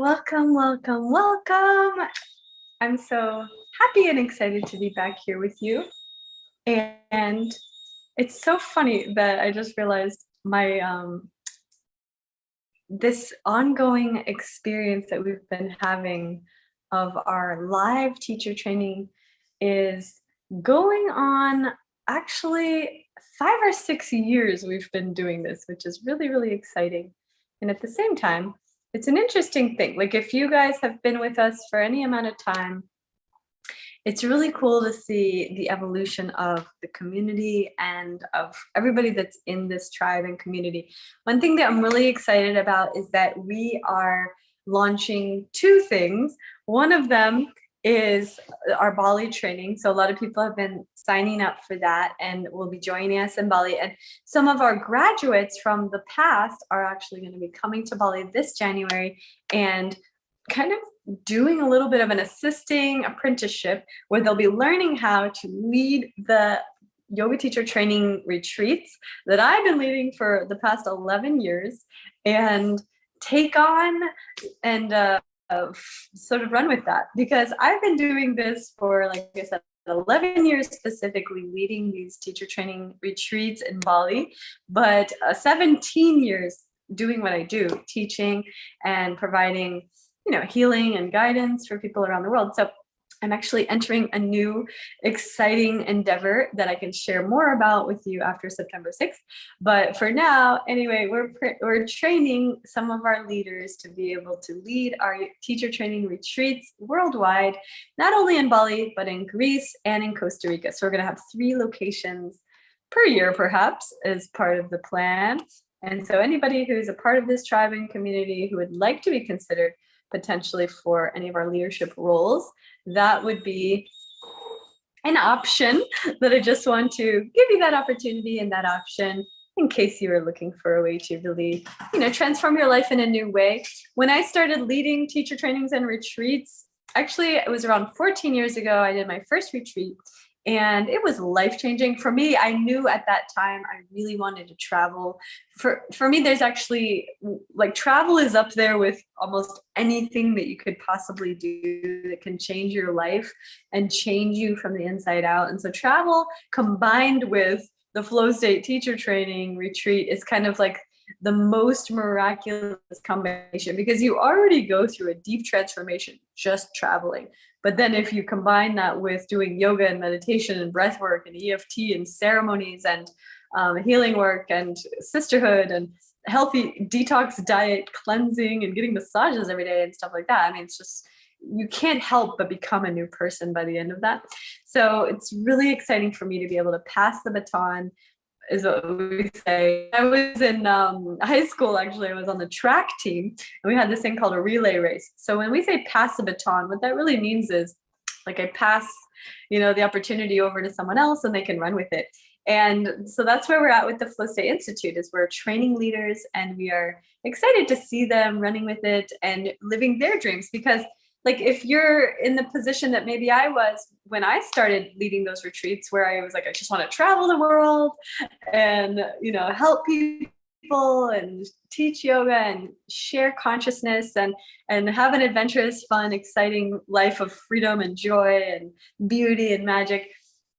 Welcome, welcome, welcome. I'm so happy and excited to be back here with you. And it's so funny that I just realized my this ongoing experience that we've been having of our live teacher training is going on actually 5 or 6 years we've been doing this, which is really, really exciting. And at the same time, it's an interesting thing. Like if you guys have been with us for any amount of time, it's really cool to see the evolution of the community and of everybody that's in this tribe and community. One thing that I'm really excited about is that we are launching two things. One of them is our Bali training. So a lot of people have been signing up for that and will be joining us in Bali. And some of our graduates from the past are actually going to be coming to Bali this January and kind of doing a little bit of an assisting apprenticeship where they'll be learning how to lead the yoga teacher training retreats that I've been leading for the past 11 years and take on and sort of run with that, because I've been doing this for, like I said, 11 years specifically, leading these teacher training retreats in Bali, but 17 years doing what I do, teaching and providing healing and guidance for people around the world. So I'm actually entering a new exciting endeavor that I can share more about with you after September 6th. But for now, anyway, we're training some of our leaders to be able to lead our teacher training retreats worldwide, not only in Bali, but in Greece and in Costa Rica. So we're going to have 3 locations per year, perhaps, as part of the plan. And so anybody who's a part of this tribe and community who would like to be considered potentially for any of our leadership roles, that would be an option that I just want to give you that opportunity and that option in case you were looking for a way to really, transform your life in a new way. When I started leading teacher trainings and retreats, actually it was around 14 years ago, I did my first retreat. And it was life-changing for me. I knew at that time I really wanted to travel. For me, there's actually, like, travel is up there with almost anything that you could possibly do that can change your life and change you from the inside out. And so travel combined with the flow state teacher training retreat is kind of like the most miraculous combination, because you already go through a deep transformation just traveling. But then if you combine that with doing yoga and meditation and breath work and EFT and ceremonies and healing work and sisterhood and healthy detox diet cleansing and getting massages every day and stuff like that, I mean, it's just, you can't help but become a new person by the end of that. So it's really exciting for me to be able to pass the baton, is what we say. I was in high school, actually. I was on the track team, and we had this thing called a relay race. So when we say pass the baton, what that really means is, like, I pass, the opportunity over to someone else and they can run with it. And so that's where we're at with the Flow State Institute, is we're training leaders and we are excited to see them running with it and living their dreams. Because, like, if you're in the position that maybe I was when I started leading those retreats, where I was like, I just want to travel the world and, help people and teach yoga and share consciousness and have an adventurous, fun, exciting life of freedom and joy and beauty and magic.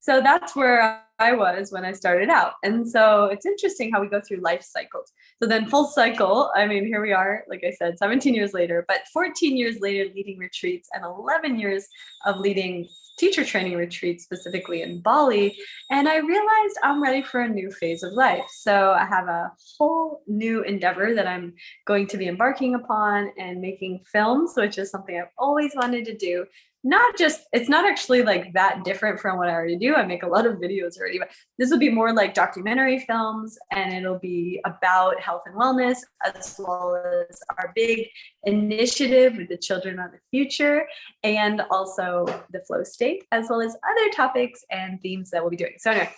So that's where I was when I started out. And so it's interesting how we go through life cycles. So then full cycle, I mean, here we are, like I said, 17 years later, but 14 years later leading retreats and 11 years of leading teacher training retreats, specifically in Bali. And I realized I'm ready for a new phase of life. So I have a whole new endeavor that I'm going to be embarking upon, and making films, which is something I've always wanted to do. It's not actually like that different from what I already do. I make a lot of videos already, but this will be more like documentary films, and it'll be about health and wellness, as well as our big initiative with the children of the future, and also the flow state, as well as other topics and themes that we'll be doing. So anyway,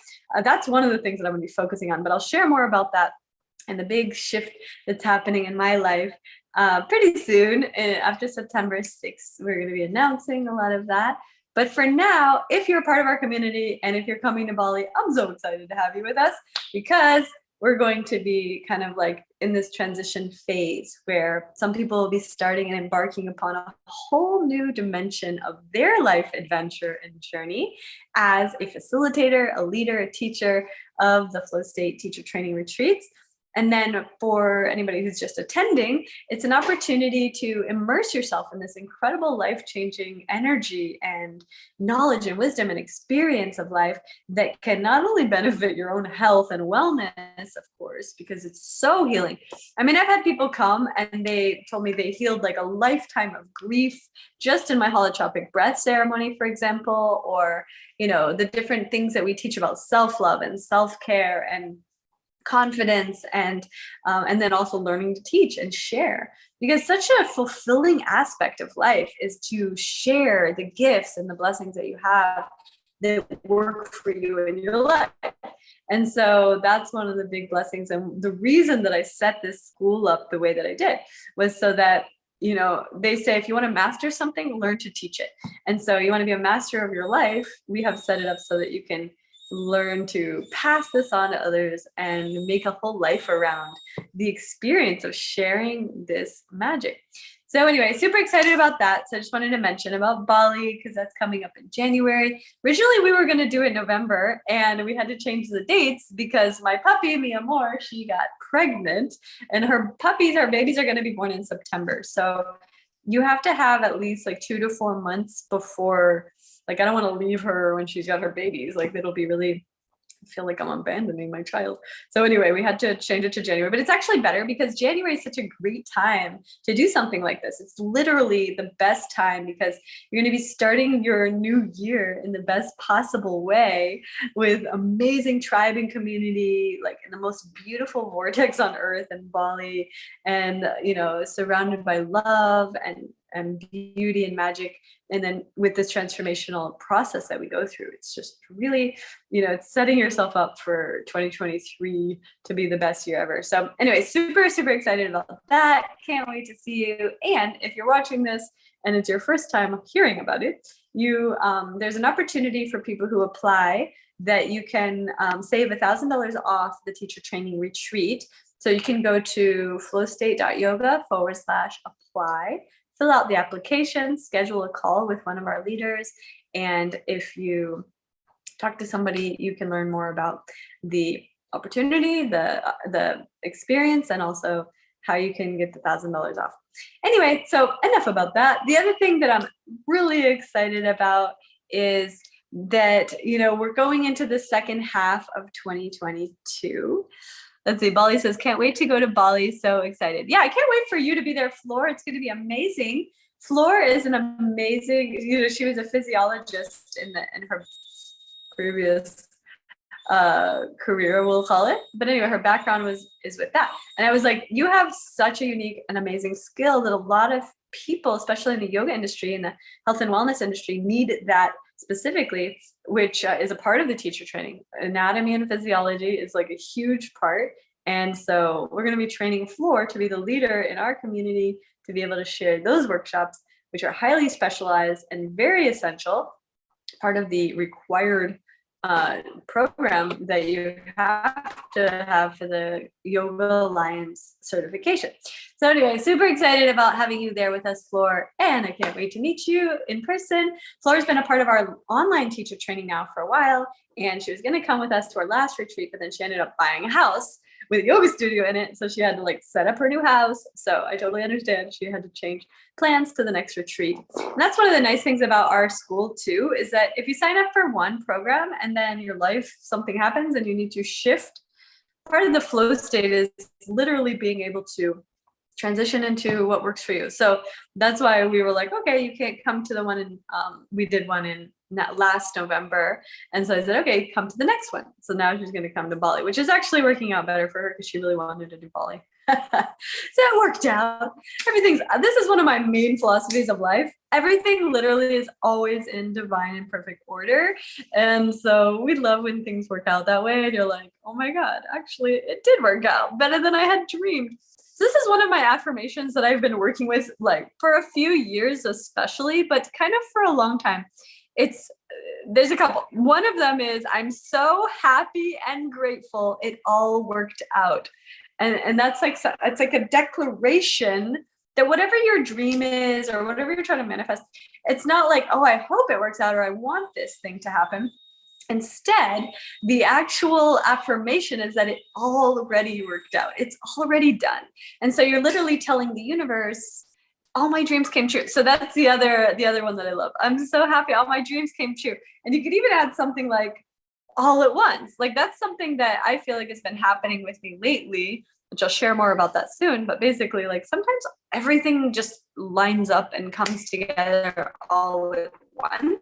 that's one of the things that I'm going to be focusing on, but I'll share more about that and the big shift that's happening in my life pretty soon. After September 6th, we're going to be announcing a lot of that. But for now, if you're a part of our community and if you're coming to Bali, I'm so excited to have you with us, because we're going to be kind of like in this transition phase where some people will be starting and embarking upon a whole new dimension of their life adventure and journey as a facilitator, a leader, a teacher of the Flow State Teacher Training Retreats. And then for anybody who's just attending, it's an opportunity to immerse yourself in this incredible life-changing energy and knowledge and wisdom and experience of life that can not only benefit your own health and wellness, of course, because it's so healing. I mean, I've had people come and they told me they healed like a lifetime of grief just in my holotropic breath ceremony, for example, or, you know, the different things that we teach about self-love and self-care and confidence, and then also learning to teach and share, because such a fulfilling aspect of life is to share the gifts and the blessings that you have that work for you in your life. And so that's one of the big blessings. And the reason that I set this school up the way that I did was so that, you know, they say if you want to master something, learn to teach it. And so you want to be a master of your life, we have set it up so that you can learn to pass this on to others and make a whole life around the experience of sharing this magic. So anyway, super excited about that. So I just wanted to mention about Bali because that's coming up in January. Originally, we were going to do it in November and we had to change the dates because my puppy, Mi Amor, she got pregnant and her babies are going to be born in September. So you have to have at least like 2 to 4 months before. Like, I don't want to leave her when she's got her babies. Like, it'll be really, I feel like I'm abandoning my child. So anyway, we had to change it to January, but it's actually better because January is such a great time to do something like this. It's literally the best time because you're going to be starting your new year in the best possible way with amazing tribe and community, like in the most beautiful vortex on earth in Bali, and, you know, surrounded by love and beauty and magic. And then with this transformational process that we go through, it's just really, you know, it's setting yourself up for 2023 to be the best year ever. So anyway, super, super excited about that. Can't wait to see you. And if you're watching this and it's your first time hearing about it, there's an opportunity for people who apply that you can save $1,000 off the teacher training retreat. So you can go to flowstate.yoga/apply. Fill out the application, schedule a call with one of our leaders. And if you talk to somebody, you can learn more about the opportunity, the experience, and also how you can get the $1,000 off. Anyway, so enough about that. The other thing that I'm really excited about is that, you know, we're going into the second half of 2022. Let's see, Bali says, can't wait to go to Bali. So excited. Yeah, I can't wait for you to be there, Floor. It's going to be amazing. Floor is an amazing, you know, she was a physiologist in her previous career, we'll call it. But anyway, her background is with that. And I was like, you have such a unique and amazing skill that a lot of people, especially in the yoga industry and the health and wellness industry, need that specifically, which is a part of the teacher training. Anatomy and physiology is like a huge part. And so we're going to be training Floor to be the leader in our community to be able to share those workshops, which are highly specialized and very essential, part of the required program that you have to have for the Yoga Alliance certification. So anyway, super excited about having you there with us, Floor, and I can't wait to meet you in person. Floor's been a part of our online teacher training now for a while, and she was going to come with us to our last retreat, but then she ended up buying a house with a yoga studio in it, so she had to like set up her new house. So I totally understand she had to change plans to the next retreat. And that's one of the nice things about our school too, is that if you sign up for one program and then your life, something happens and you need to shift, part of the flow state is literally being able to transition into what works for you. So that's why we were like, okay, you can't come to the one in, we did one in last November. And so I said, okay, come to the next one. So now she's going to come to Bali, which is actually working out better for her because she really wanted to do Bali. So it worked out. This is one of my main philosophies of life. Everything literally is always in divine and perfect order. And so we love when things work out that way. And you're like, oh my God, actually it did work out better than I had dreamed. So this is one of my affirmations that I've been working with like for a few years, especially, but kind of for a long time. there's a couple. One of them is, I'm so happy and grateful it all worked out. And that's like, it's like a declaration that whatever your dream is or whatever you're trying to manifest, it's not like, oh, I hope it works out or I want this thing to happen. Instead, the actual affirmation is that it already worked out. It's already done. And so you're literally telling the universe, all my dreams came true. So that's the other one that I love. I'm so happy all my dreams came true. And you could even add something like all at once. Like that's something that I feel like has been happening with me lately, which I'll share more about that soon. But basically, like sometimes everything just lines up and comes together all at once.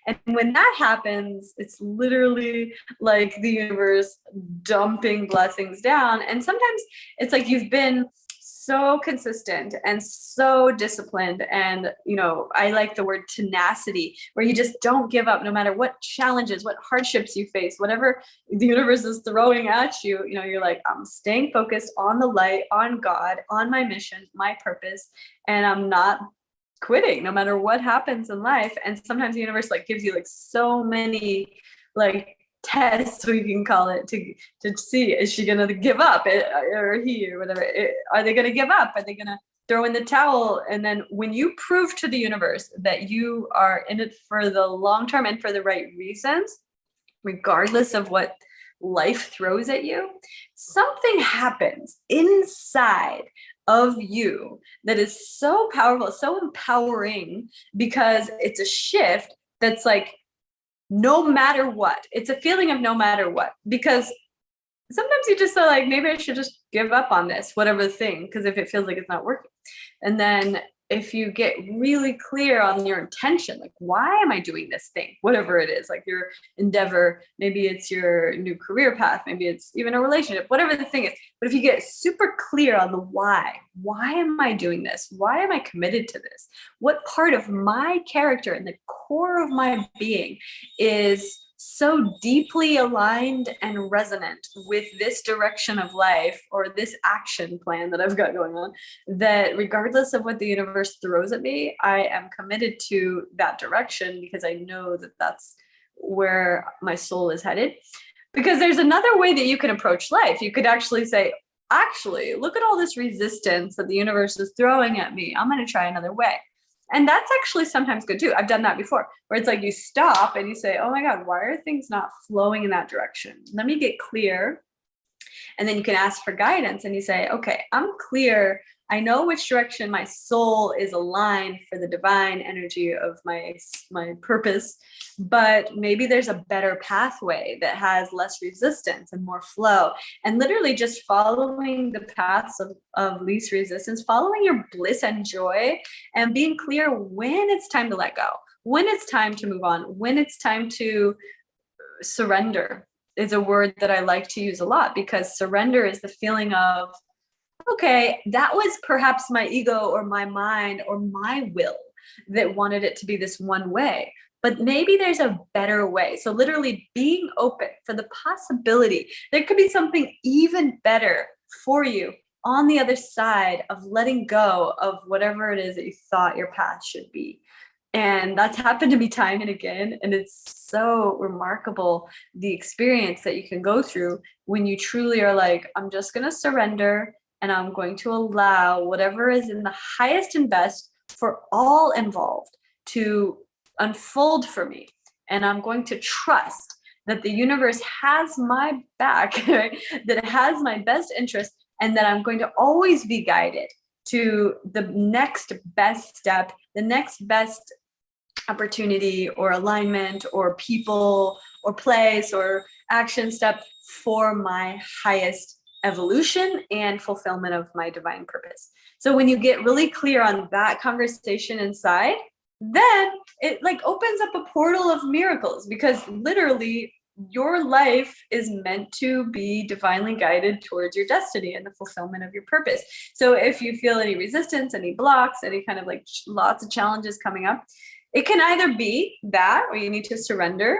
And when that happens, it's literally like the universe dumping blessings down. And sometimes it's like you've been so consistent and so disciplined. And, you know, I like the word tenacity, where you just don't give up no matter what challenges, what hardships you face, whatever the universe is throwing at you. You know, you're like, I'm staying focused on the light, on God, on my mission, my purpose, and I'm not quitting no matter what happens in life. And sometimes the universe like gives you like so many like tests, we can call it, to see, is she gonna give up, or he or whatever, are they gonna give up, are they gonna throw in the towel? And then when you prove to the universe that you are in it for the long term and for the right reasons, regardless of what life throws at you, something happens inside of you that is so powerful, so empowering, because it's a shift that's like, no matter what, it's a feeling of no matter what. Because sometimes you just say like, maybe I should just give up on this, whatever the thing, because if it feels like it's not working. And then if you get really clear on your intention, like, why am I doing this thing? Whatever it is, like your endeavor, maybe it's your new career path, maybe it's even a relationship, whatever the thing is. But if you get super clear on the why am I doing this? Why am I committed to this? What part of my character and the core of my being is so deeply aligned and resonant with this direction of life or this action plan that I've got going on, that regardless of what the universe throws at me, I am committed to that direction, because I know that that's where my soul is headed. Because there's another way that you can approach life. You could actually say, actually, look at all this resistance that the universe is throwing at me. I'm going to try another way. And that's actually sometimes good too. I've done that before, where it's like you stop and you say, oh my God, why are things not flowing in that direction? Let me get clear. And then you can ask for guidance and you say, okay, I'm clear. I know which direction my soul is aligned for the divine energy of my purpose, but maybe there's a better pathway that has less resistance and more flow. And literally just following the paths of least resistance, following your bliss and joy, and being clear when it's time to let go, when it's time to move on, when it's time to surrender is a word that I like to use a lot, because surrender is the feeling of, okay, that was perhaps my ego or my mind or my will that wanted it to be this one way, but maybe there's a better way. So literally being open for the possibility there could be something even better for you on the other side of letting go of whatever it is that you thought your path should be. And that's happened to me time and again. And it's so remarkable, the experience that you can go through when you truly are like, I'm just going to surrender, and I'm going to allow whatever is in the highest and best for all involved to unfold for me. And I'm going to trust that the universe has my back, right? That it has my best interest, and that I'm going to always be guided to the next best step, the next best opportunity or alignment or people or place or action step for my highest evolution and fulfillment of my divine purpose. So when you get really clear on that conversation inside, then it like opens up a portal of miracles, because literally your life is meant to be divinely guided towards your destiny and the fulfillment of your purpose. So if you feel any resistance, any blocks, any kind of like lots of challenges coming up, it can either be that, or you need to surrender,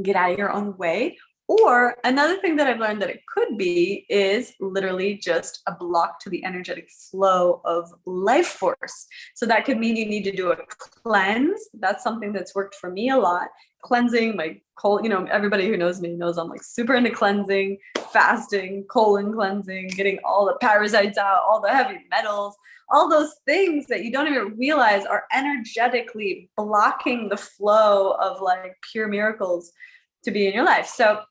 get out of your own way, Or another thing that I've learned that it could be is literally just a block to the energetic flow of life force. So that could mean you need to do a cleanse. That's something that's worked for me a lot. Cleansing my colon, you know, everybody who knows me knows I'm like super into cleansing, fasting, colon cleansing, getting all the parasites out, all the heavy metals, all those things that you don't even realize are energetically blocking the flow of like pure miracles to be in your life. So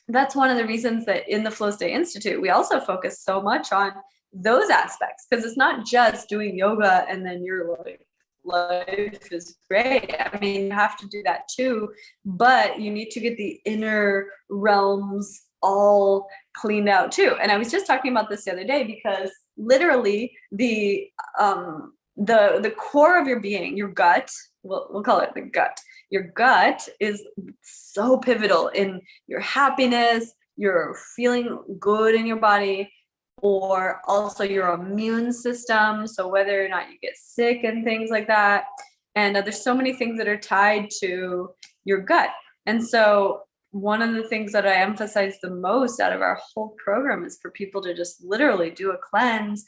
that's one of the reasons that in the Flow State Institute, we also focus so much on those aspects, because it's not just doing yoga and then you're like, life is great. I mean, you have to do that too, but you need to get the inner realms all cleaned out too. And I was just talking about this the other day, because literally the core of your being, your gut, we'll call it the gut. Your gut is so pivotal in your happiness, your feeling good in your body, or also your immune system. So whether or not you get sick and things like that. And there's so many things that are tied to your gut. And so one of the things that I emphasize the most out of our whole program is for people to just literally do a cleanse.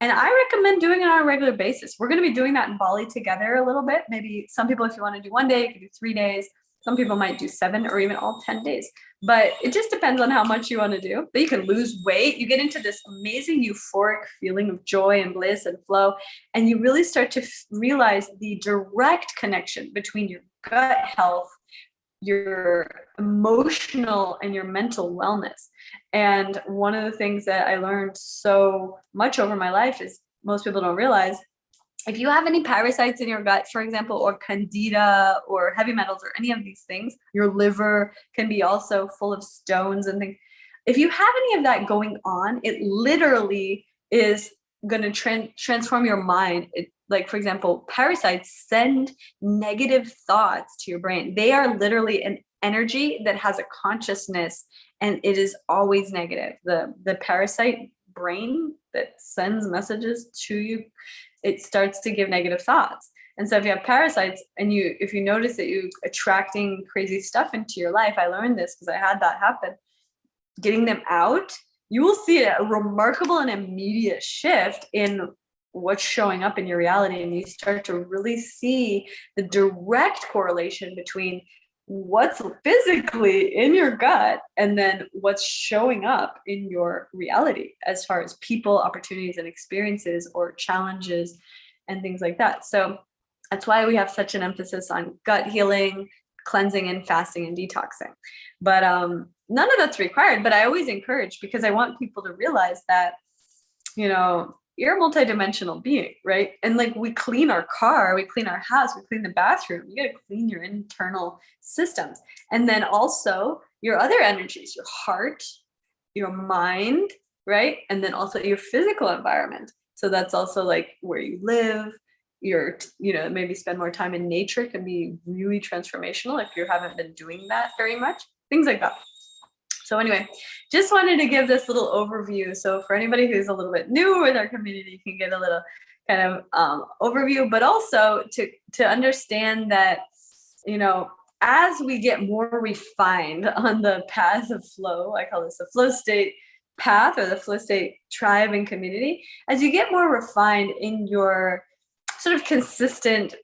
And I recommend doing it on a regular basis. We're going to be doing that in Bali together a little bit. Maybe some people, if you want to do 1 day, you can do 3 days. Some people might do 7 or even all 10 days. But it just depends on how much you want to do. But you can lose weight. You get into this amazing euphoric feeling of joy and bliss and flow. And you really start to realize the direct connection between your gut health, your emotional and your mental wellness. And one of the things that I learned so much over my life is most people don't realize, if you have any parasites in your gut, for example, or candida or heavy metals or any of these things, your liver can be also full of stones and things. If you have any of that going on, it literally is going to transform your mind. Like, for example, parasites send negative thoughts to your brain. They are literally an energy that has a consciousness, and it is always negative. The parasite brain that sends messages to you, it starts to give negative thoughts. And so if you have parasites and if you notice that you're attracting crazy stuff into your life, I learned this because I had that happen, getting them out, you will see a remarkable and immediate shift in what's showing up in your reality. And you start to really see the direct correlation between what's physically in your gut and then what's showing up in your reality as far as people, opportunities, and experiences or challenges and things like that. So that's why we have such an emphasis on gut healing, cleansing and fasting and detoxing. But none of that's required, but I always encourage, because I want people to realize that, you know, you're a multidimensional being, right? And like, we clean our car, we clean our house, we clean the bathroom. You got to clean your internal systems. And then also your other energies, your heart, your mind, right? And then also your physical environment. So that's also like where you live, maybe spend more time in nature can be really transformational if you haven't been doing that very much, things like that. So anyway, just wanted to give this little overview. So for anybody who's a little bit new with our community, you can get a little kind of overview, but also to understand that, you know, as we get more refined on the path of flow, I call this the flow state path or the flow state tribe and community, as you get more refined in your sort of consistent,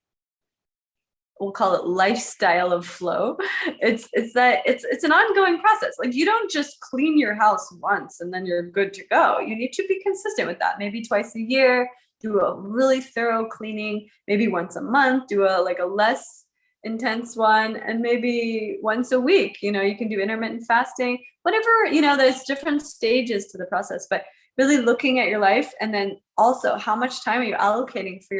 we'll call it lifestyle of flow, it's an ongoing process. Like, you don't just clean your house once and then you're good to go. You need to be consistent with that. Maybe twice a year, do a really thorough cleaning. Maybe once a month, do a less intense one, and maybe once a week. You know, you can do intermittent fasting, whatever. You know, there's different stages to the process, but really looking at your life, and then also how much time are you allocating for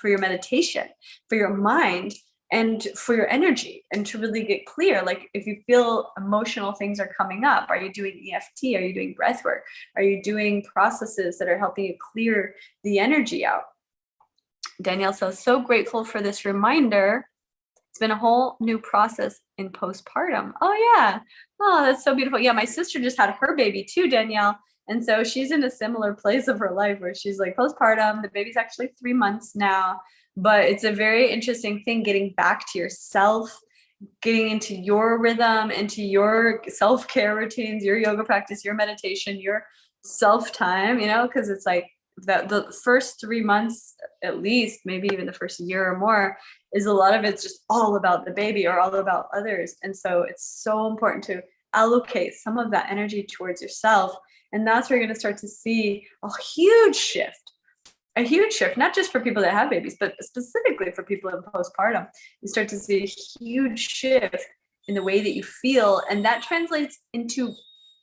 your meditation, for your mind, and for your energy, and to really get clear. Like, if you feel emotional things are coming up, are you doing EFT? Are you doing breath work? Are you doing processes that are helping you clear the energy out? Danielle says, so grateful for this reminder. It's been a whole new process in postpartum. Oh yeah. Oh, that's so beautiful. Yeah, my sister just had her baby too, Danielle. And so she's in a similar place of her life where she's like postpartum. The baby's actually 3 months now. But it's a very interesting thing, getting back to yourself, getting into your rhythm, into your self-care routines, your yoga practice, your meditation, your self-time, you know, because it's like that the first 3 months, at least, maybe even the first year or more, is a lot of it's just all about the baby or all about others. And so it's so important to allocate some of that energy towards yourself. And that's where you're going to start to see a huge shift, not just for people that have babies, but specifically for people in postpartum. You start to see a huge shift in the way that you feel. And that translates into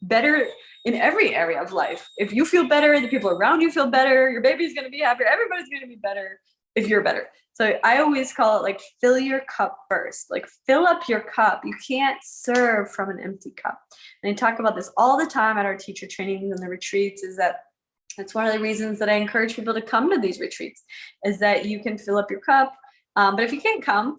better in every area of life. If you feel better, the people around you feel better, your baby's going to be happier, everybody's going to be better if you're better. So I always call it like fill your cup first, like fill up your cup. You can't serve from an empty cup. And I talk about this all the time at our teacher trainings and the retreats, is that that's one of the reasons that I encourage people to come to these retreats, is that you can fill up your cup. But if you can't come,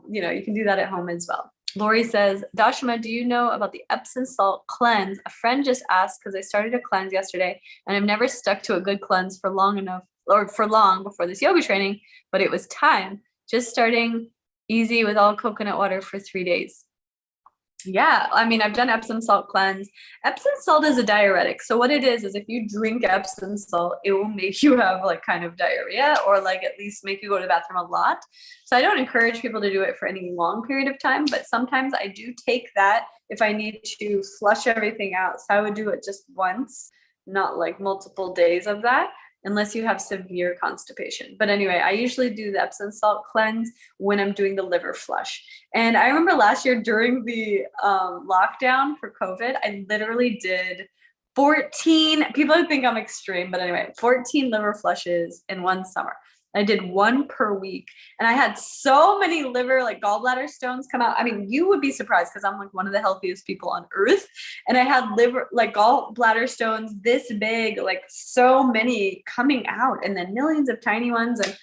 you can do that at home as well. Lori says, Dashima, do you know about the Epsom salt cleanse? A friend just asked because I started a cleanse yesterday and I've never stuck to a good cleanse for long before this yoga training, but it was time. Just starting easy with all coconut water for 3 days. Yeah, I mean, I've done Epsom salt cleanse. Epsom salt is a diuretic. So what it is if you drink Epsom salt, it will make you have like kind of diarrhea, or like at least make you go to the bathroom a lot. So I don't encourage people to do it for any long period of time, but sometimes I do take that if I need to flush everything out. So I would do it just once, not like multiple days of that, unless you have severe constipation. But anyway, I usually do the Epsom salt cleanse when I'm doing the liver flush. And I remember last year during the lockdown for COVID, I literally did 14, people think I'm extreme, but anyway, 14 liver flushes in one summer. I did one per week and I had so many liver, like gallbladder stones come out. I mean, you would be surprised because I'm like one of the healthiest people on earth. And I had liver, like gallbladder stones this big, like so many coming out, and then millions of tiny ones, and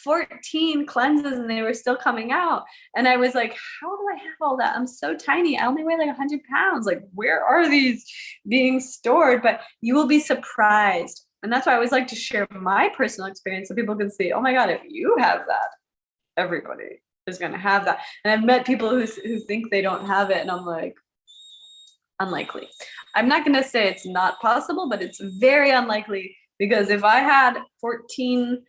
14 cleanses and they were still coming out. And I was like, how do I have all that? I'm so tiny. I only weigh like 100 pounds. Like, where are these being stored? But you will be surprised. And that's why I always like to share my personal experience so people can see, oh my God, if you have that, everybody is going to have that. And I've met people who think they don't have it. And I'm like, unlikely. I'm not going to say it's not possible, but it's very unlikely, because if I had 14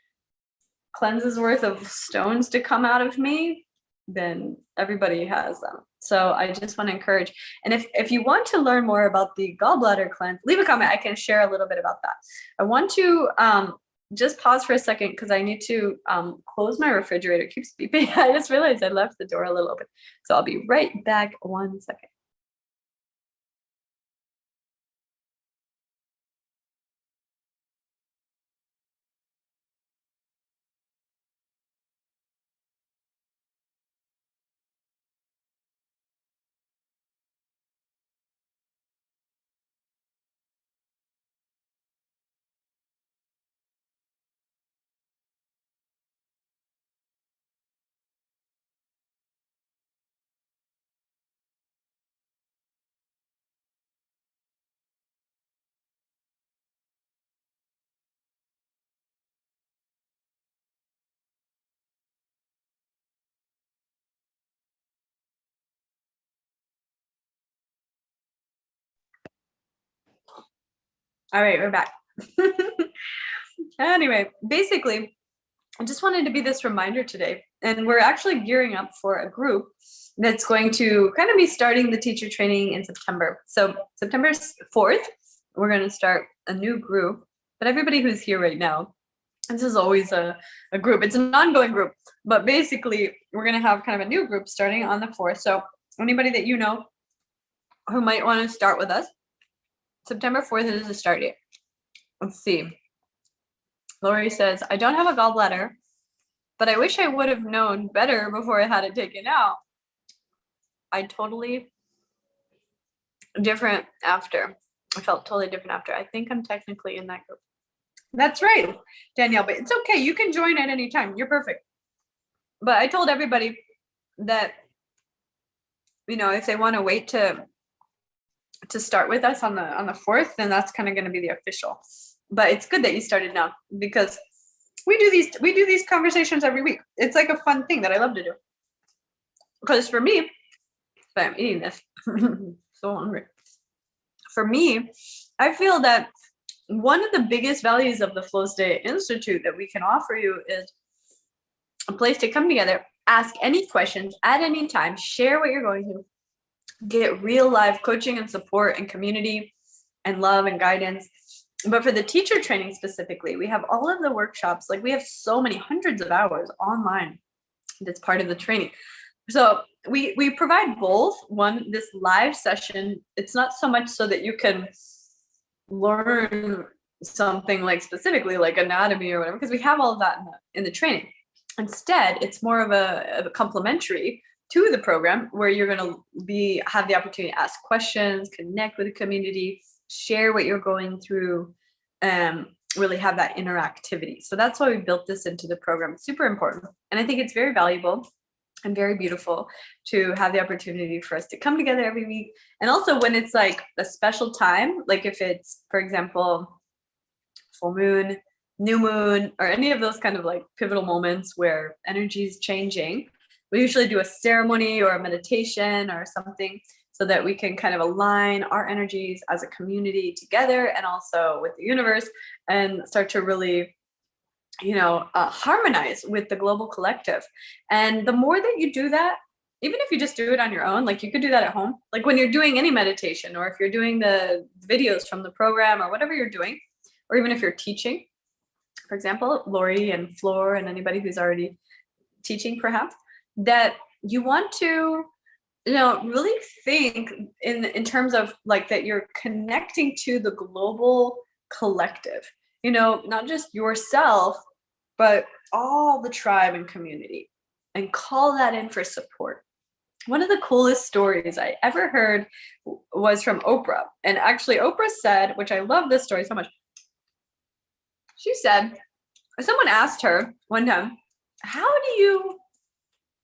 cleanses worth of stones to come out of me, then everybody has them. So I just want to encourage. And if you want to learn more about the gallbladder cleanse, leave a comment. I can share a little bit about that. I want to just pause for a second because I need to close my refrigerator. It keeps beeping. I just realized I left the door a little open. So I'll be right back 1 second. All right, we're back. Anyway, basically, I just wanted to be this reminder today. And we're actually gearing up for a group that's going to kind of be starting the teacher training in September. So September 4th, we're going to start a new group. But everybody who's here right now, this is always a group. It's an ongoing group. But basically, we're going to have kind of a new group starting on the 4th. So anybody that you know who might want to start with us, September 4th is the start date. Let's see. Lori says, I don't have a gallbladder, but I wish I would have known better before I had it taken out. I totally different after. I felt totally different after. I think I'm technically in that group. That's right, Danielle, but it's okay. You can join at any time. You're perfect. But I told everybody that, if they want to wait to start with us on the 4th, then that's kind of going to be the official. But it's good that you started now, because we do these conversations every week. It's like a fun thing that I love to do. Because for me, but I'm eating this, so hungry. For me, I feel that one of the biggest values of the Flow State Institute that we can offer you is a place to come together, ask any questions at any time, share what you're going through, get real live coaching and support and community and love and guidance. But for the teacher training specifically, we have all of the workshops. Like, we have so many hundreds of hours online that's part of the training. So we provide both. One, this live session, it's not so much so that you can learn something like specifically like anatomy or whatever, because we have all of that in the training. Instead, it's more of a complementary to the program, where you're going to have the opportunity to ask questions, connect with the community, share what you're going through, really have that interactivity. So that's why we built this into the program. It's super important. And I think it's very valuable and very beautiful to have the opportunity for us to come together every week. And also when it's like a special time, like if it's, for example, full moon, new moon, or any of those kind of like pivotal moments where energy is changing, we usually do a ceremony or a meditation or something, so that we can kind of align our energies as a community together and also with the universe, and start to really, harmonize with the global collective. And the more that you do that, even if you just do it on your own, like you could do that at home, like when you're doing any meditation, or if you're doing the videos from the program or whatever you're doing, or even if you're teaching, for example, Lori and Floor and anybody who's already teaching, perhaps, that you want to really think in terms of like that you're connecting to the global collective, not just yourself, but all the tribe and community, and call that in for support. One of the coolest stories I ever heard was from Oprah. And actually Oprah said, which I love this story so much, she said, someone asked her one time, how do you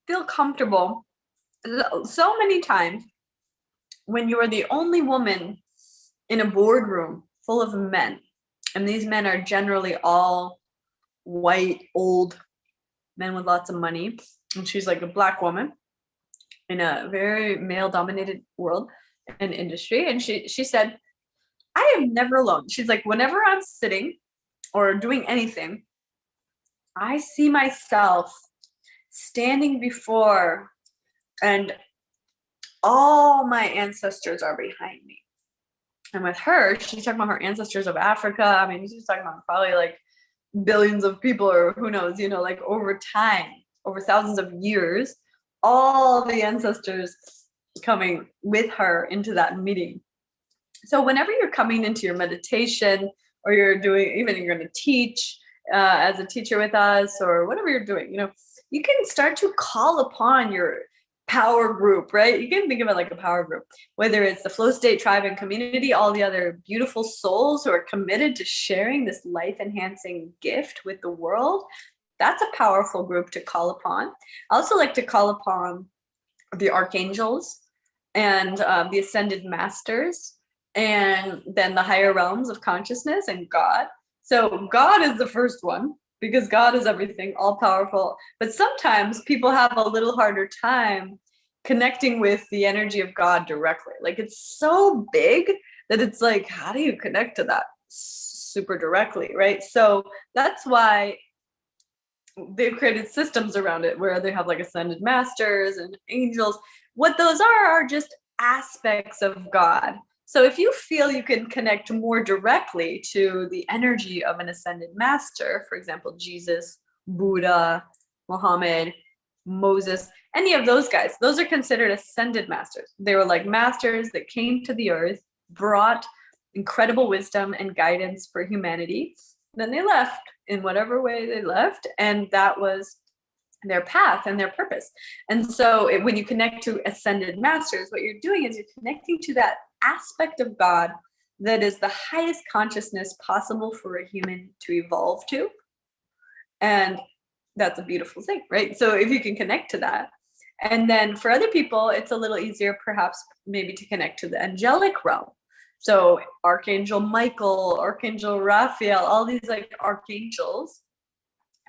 feel comfortable so many times when you're the only woman in a boardroom full of men, and these men are generally all white, old men with lots of money, and she's like a Black woman in a very male-dominated world and industry. And she said, I am never alone. She's like, whenever I'm sitting or doing anything, I see myself standing before, and all my ancestors are behind me. And with her, she's talking about her ancestors of Africa. I mean, she's talking about probably like billions of people, or who knows, like over time, over thousands of years, all the ancestors coming with her into that meeting. So whenever you're coming into your meditation, or you're doing, even you're going to teach as a teacher with us, or whatever you're doing, you can start to call upon your power group, right? You can think of it like a power group, whether it's the Flow State tribe and community, all the other beautiful souls who are committed to sharing this life-enhancing gift with the world. That's a powerful group to call upon. I also like to call upon the archangels and the ascended masters, and then the higher realms of consciousness and God. So God is the first one, because God is everything, all powerful. But sometimes people have a little harder time connecting with the energy of God directly. Like, it's so big that it's like, how do you connect to that super directly, right? So that's why they've created systems around it, where they have like ascended masters and angels. What those are just aspects of God. So if you feel you can connect more directly to the energy of an ascended master, for example, Jesus, Buddha, Muhammad, Moses, any of those guys, those are considered ascended masters. They were like masters that came to the earth, brought incredible wisdom and guidance for humanity. Then they left in whatever way they left, and that was their path and their purpose. And so when you connect to ascended masters, what you're doing is you're connecting to that aspect of God that is the highest consciousness possible for a human to evolve to. And that's a beautiful thing, right? So if you can connect to that. And then for other people, it's a little easier perhaps maybe to connect to the angelic realm. So Archangel Michael, Archangel Raphael, all these like archangels,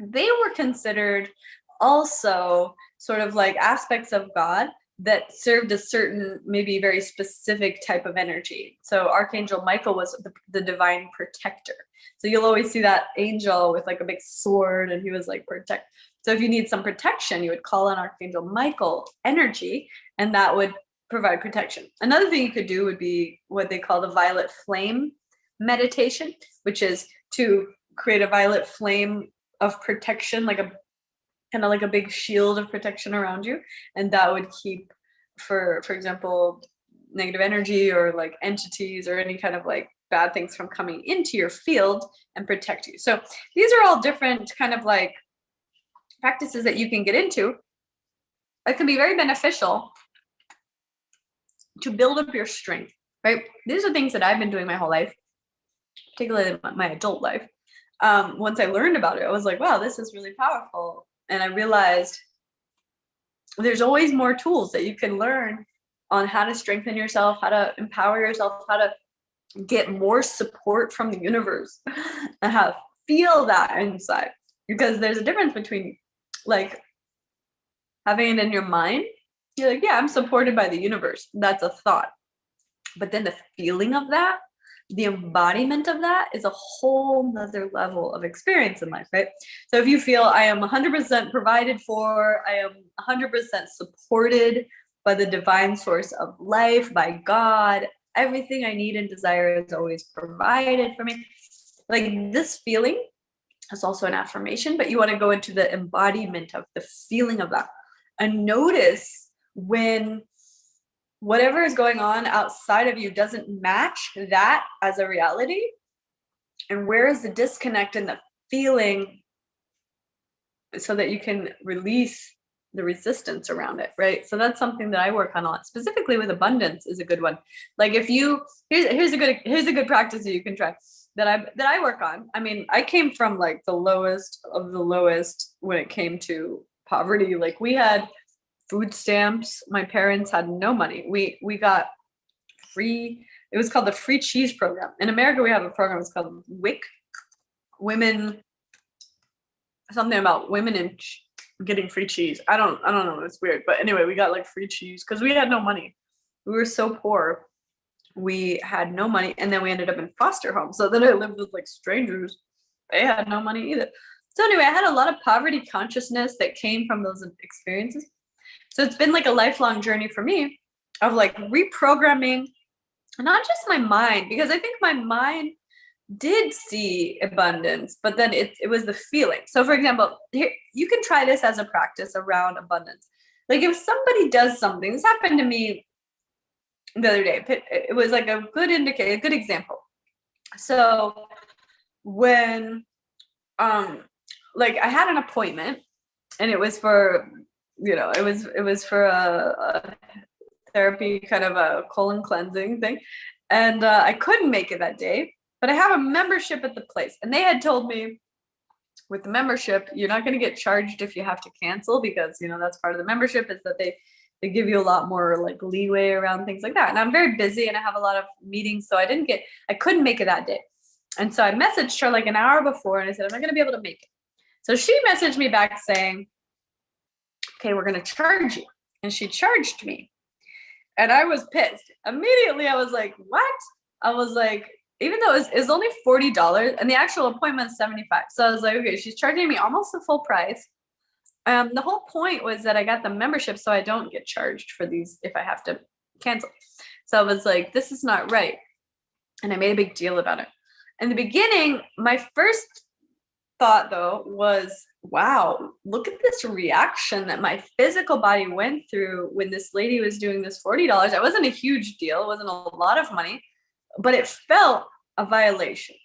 they were considered also sort of like aspects of God that served a certain, maybe very specific type of energy. So Archangel Michael was the divine protector. So you'll always see that angel with like a big sword, and he was like protect. So if you need some protection, you would call on Archangel Michael energy, and that would provide protection. Another thing you could do would be what they call the violet flame meditation, which is to create a violet flame of protection, like a kind of like a big shield of protection around you, and that would keep, for example, negative energy or like entities or any kind of like bad things from coming into your field and protect you. So these are all different kind of like practices that you can get into. It can be very beneficial to build up your strength, right? These are things that I've been doing my whole life, particularly in my adult life. Once I learned about it, I was like, wow, this is really powerful. And I realized there's always more tools that you can learn on how to strengthen yourself, how to empower yourself, how to get more support from the universe, and how to feel that inside. Because there's a difference between like having it in your mind. You're like, yeah, I'm supported by the universe. That's a thought. But then the feeling of that, the embodiment of that is a whole nother level of experience in life, right? So if you feel I am 100% provided for, I am 100% supported by the divine source of life, by God, everything I need and desire is always provided for me. Like this feeling is also an affirmation, but you want to go into the embodiment of the feeling of that and notice when whatever is going on outside of you doesn't match that as a reality. And where is the disconnect in the feeling so that you can release the resistance around it, right? So that's something that I work on a lot. Specifically with abundance is a good one. Like if you, here's a good practice that you can try that I work on. I mean, I came from like the lowest of the lowest when it came to poverty. Like we had food stamps. My parents had no money. We got free, it was called the free cheese program. In America, we have a program, it's called WIC, women, something about women and getting free cheese. I don't know, it's weird. But anyway, we got like free cheese because we had no money. We were so poor. We had no money. And then we ended up in foster homes. So then I lived with like strangers. They had no money either. So anyway, I had a lot of poverty consciousness that came from those experiences. So it's been like a lifelong journey for me of like reprogramming, not just my mind, because I think my mind did see abundance, but then it was the feeling. So for example, here, you can try this as a practice around abundance. Like if somebody does something, this happened to me the other day. It was like a good indicator, a good example. So when, like I had an appointment and it was for, it was for a therapy, kind of a colon cleansing thing. And I couldn't make it that day, but I have a membership at the place. And they had told me with the membership, you're not going to get charged if you have to cancel because, that's part of the membership is that they give you a lot more like leeway around things like that. And I'm very busy and I have a lot of meetings. So I couldn't make it that day. And so I messaged her like an hour before and I said, I'm not going to be able to make it. So she messaged me back saying, okay, we're going to charge you. And she charged me. And I was pissed. Immediately, I was like, what? I was like, even though it was only $40 and the actual appointment is $75. So I was like, okay, she's charging me almost the full price. The whole point was that I got the membership so I don't get charged for these if I have to cancel. So I was like, this is not right. And I made a big deal about it. In the beginning, my first thought though was, wow, look at this reaction that my physical body went through when this lady was doing this $40. It wasn't a huge deal. It wasn't a lot of money, but it felt a violation.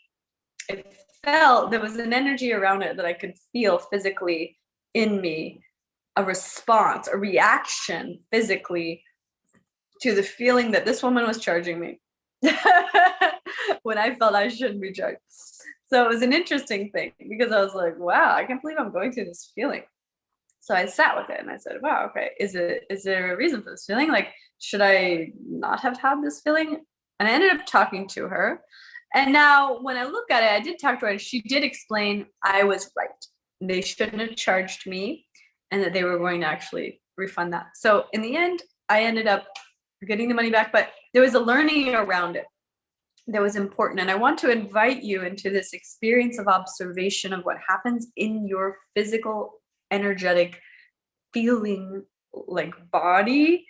It felt, there was an energy around it that I could feel physically in me, a response, a reaction physically to the feeling that this woman was charging me when I felt I shouldn't be charged. So it was an interesting thing because I was like, wow, I can't believe I'm going through this feeling. So I sat with it and I said, wow, okay, is there a reason for this feeling? Like, should I not have had this feeling? And I ended up talking to her. And now when I look at it, I did talk to her and she did explain I was right. They shouldn't have charged me. and that they were going to actually refund that. So in the end, I ended up getting the money back, but there was a learning around it that was important. And I want to invite you into this experience of observation of what happens in your physical, energetic, feeling like body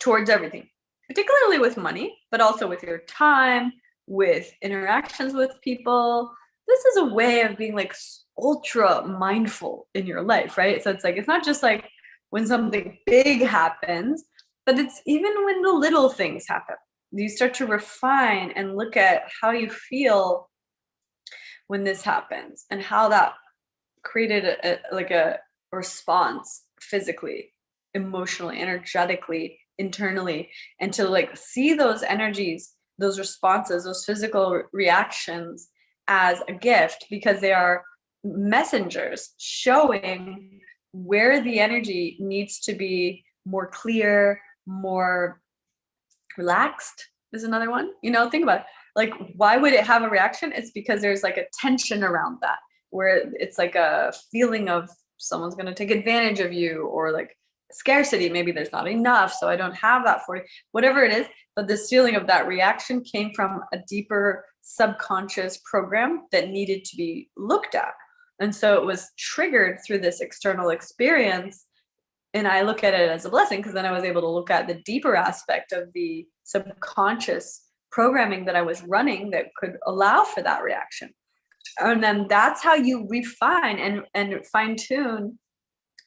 towards everything, particularly with money, but also with your time, with interactions with people. This is a way of being like ultra mindful in your life, right? So it's like, it's not just like when something big happens, but it's even when the little things happen. You start to refine and look at how you feel when this happens and how that created a response physically, emotionally, energetically, internally, and to like see those energies, those responses, those physical reactions as a gift, because they are messengers showing where the energy needs to be more clear, more relaxed is another one. Think about it. Like, why would it have a reaction? It's because there's like a tension around that, where it's like a feeling of someone's going to take advantage of you, or like scarcity. Maybe there's not enough, so I don't have that for you, whatever it is. But this feeling of that reaction came from a deeper subconscious program that needed to be looked at. And so it was triggered through this external experience. And I look at it as a blessing, because then I was able to look at the deeper aspect of the subconscious programming that I was running that could allow for that reaction. And then that's how you refine and fine tune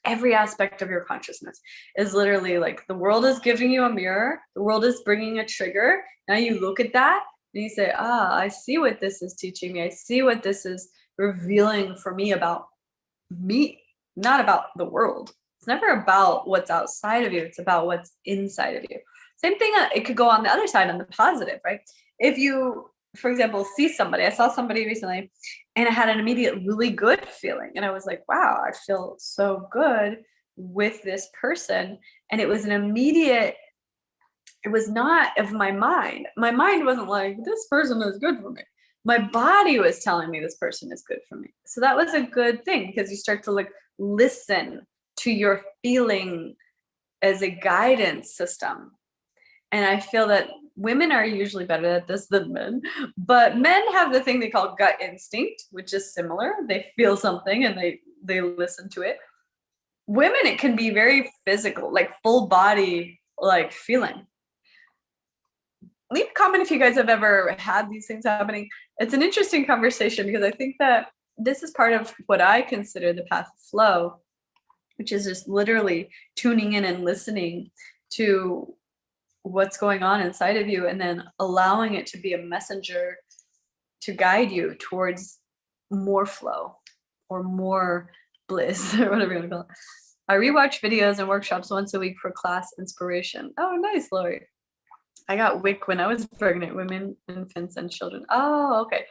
every aspect of your consciousness. Is literally like the world is giving you a mirror. The world is bringing a trigger. Now you look at that and you say, I see what this is teaching me. I see what this is revealing for me about me, not about the world. It's never about what's outside of you. It's about what's inside of you. Same thing, it could go on the other side, on the positive, right? If you, for example, see somebody, I saw somebody recently and I had an immediate really good feeling. And I was like, wow, I feel so good with this person. And it was an immediate, it was not of my mind. My mind wasn't like, this person is good for me. My body was telling me this person is good for me. So that was a good thing, because you start to like listen to your feeling as a guidance system. And I feel that women are usually better at this than men, but men have the thing they call gut instinct, which is similar. They feel something and they listen to it. Women, it can be very physical, like full body, like feeling. Leave a comment if you guys have ever had these things happening. It's an interesting conversation, because I think that this is part of what I consider the path of flow, which is just literally tuning in and listening to what's going on inside of you, and then allowing it to be a messenger to guide you towards more flow or more bliss, or whatever you want to call it. I rewatch videos and workshops once a week for class inspiration. Oh, nice, Lori. I got WIC when I was pregnant, women, infants, and children. Oh, okay.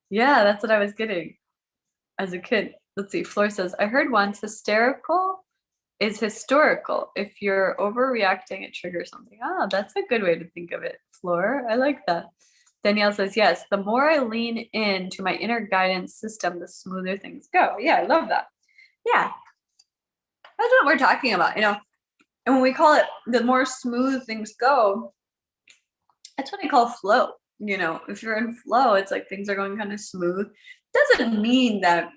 Yeah, that's what I was getting as a kid. Let's see. Floor says, I heard once hysterical is historical. If you're overreacting, it triggers something. Oh, that's a good way to think of it, Floor. I like that. Danielle says, yes, the more I lean into my inner guidance system, the smoother things go. Yeah, I love that. Yeah, that's what we're talking about, And when we call it the more smooth things go, that's what I call flow. If you're in flow, it's like things are going kind of smooth. Doesn't mean that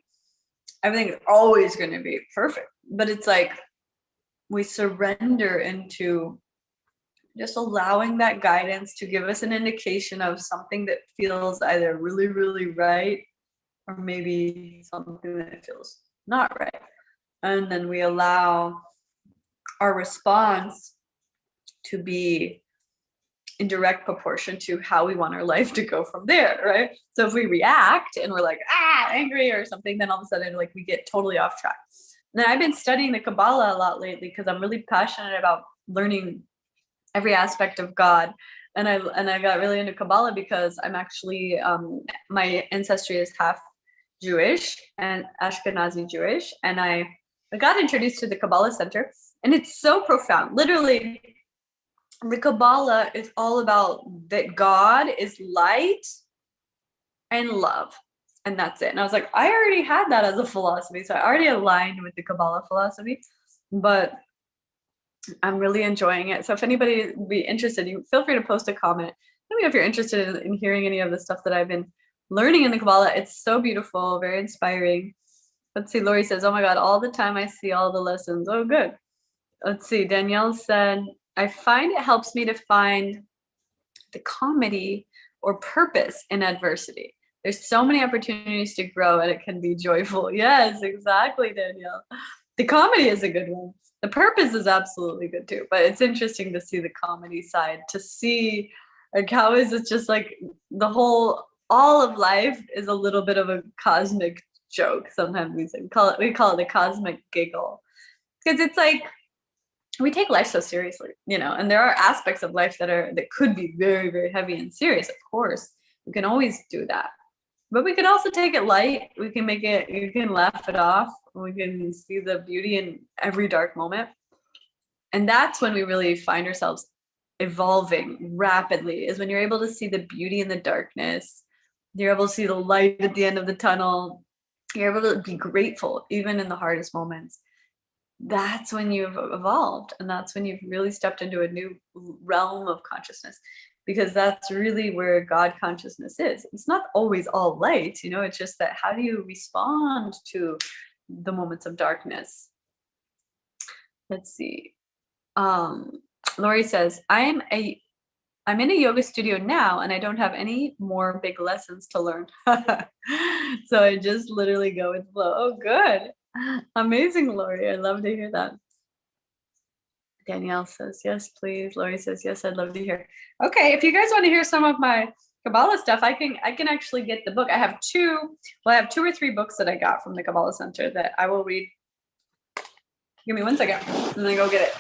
everything is always going to be perfect, but it's like we surrender into just allowing that guidance to give us an indication of something that feels either really, really right, or maybe something that feels not right. And then we allow our response to be in direct proportion to how we want our life to go from there, right? So if we react and we're like, angry or something, then all of a sudden like we get totally off track. And then I've been studying the Kabbalah a lot lately, because I'm really passionate about learning every aspect of God. And I got really into Kabbalah because I'm actually, my ancestry is half Jewish and Ashkenazi Jewish. And I got introduced to the Kabbalah Center, and it's so profound. Literally, the Kabbalah is all about that God is light and love, and that's it. And I was like, I already had that as a philosophy, so I already aligned with the Kabbalah philosophy. but I'm really enjoying it. So if anybody would be interested, you feel free to post a comment. Let me know if you're interested in hearing any of the stuff that I've been learning in the Kabbalah. It's so beautiful, very inspiring. Let's see, Lori says, oh my God, all the time I see all the lessons. Oh, good. Let's see, Danielle said, I find it helps me to find the comedy or purpose in adversity. There's so many opportunities to grow and it can be joyful. Yes, exactly, Danielle. The comedy is a good one. The purpose is absolutely good too, but it's interesting to see the comedy side, to see like how is it just like the whole, all of life is a little bit of a cosmic joke. Sometimes we call it the cosmic giggle, because it's like we take life so seriously, and there are aspects of life that could be very, very heavy and serious. Of course, we can always do that, but we can also take it light. We can you can laugh it off. We can see the beauty in every dark moment. And that's when we really find ourselves evolving rapidly, is when you're able to see the beauty in the darkness. You're able to see the light at the end of the tunnel. You're able to be grateful even in the hardest moments. That's when you've evolved, and that's when you've really stepped into a new realm of consciousness, because that's really where God consciousness is. It's not always all light, it's just that how do you respond to the moments of darkness? Let's see. Lori says, I'm in a yoga studio now and I don't have any more big lessons to learn. So I just literally go with flow. Oh, good. Amazing, Lori. I love to hear that. Danielle says, yes, please. Lori says, yes, I'd love to hear. Okay, if you guys want to hear some of my Kabbalah stuff, I can actually get the book. I have two or three books that I got from the Kabbalah Center that I will read. Give me 1 second, and then go get it.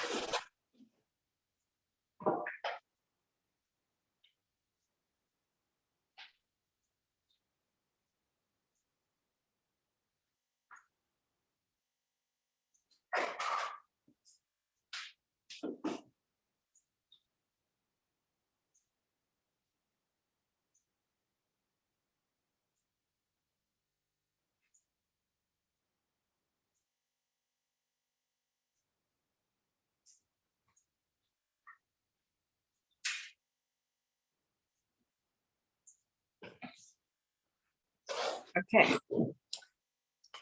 Okay.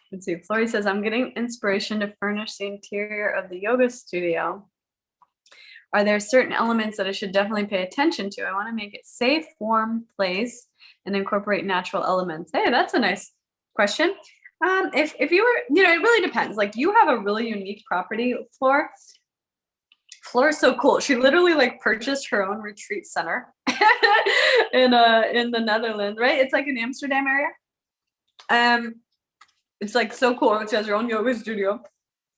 Let's see. Flori says, I'm getting inspiration to furnish the interior of the yoga studio. Are there certain elements that I should definitely pay attention to? I want to make it safe, warm place and incorporate natural elements. Hey, that's a nice question. If you were, it really depends. Like, you have a really unique property, Flor. Flor is so cool. She literally purchased her own retreat center in the Netherlands, right? It's like in Amsterdam area. It's so cool. She has her own yoga studio.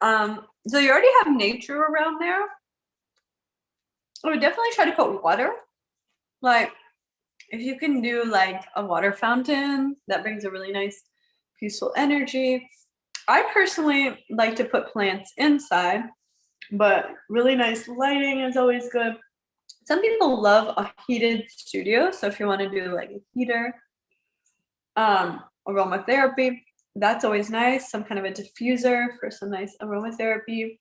So you already have nature around there. I would definitely try to put water. If you can do a water fountain, that brings a really nice, peaceful energy. I personally like to put plants inside, but really nice lighting is always good. Some people love a heated studio. So if you want to do a heater, aromatherapy, that's always nice. Some kind of a diffuser for some nice aromatherapy.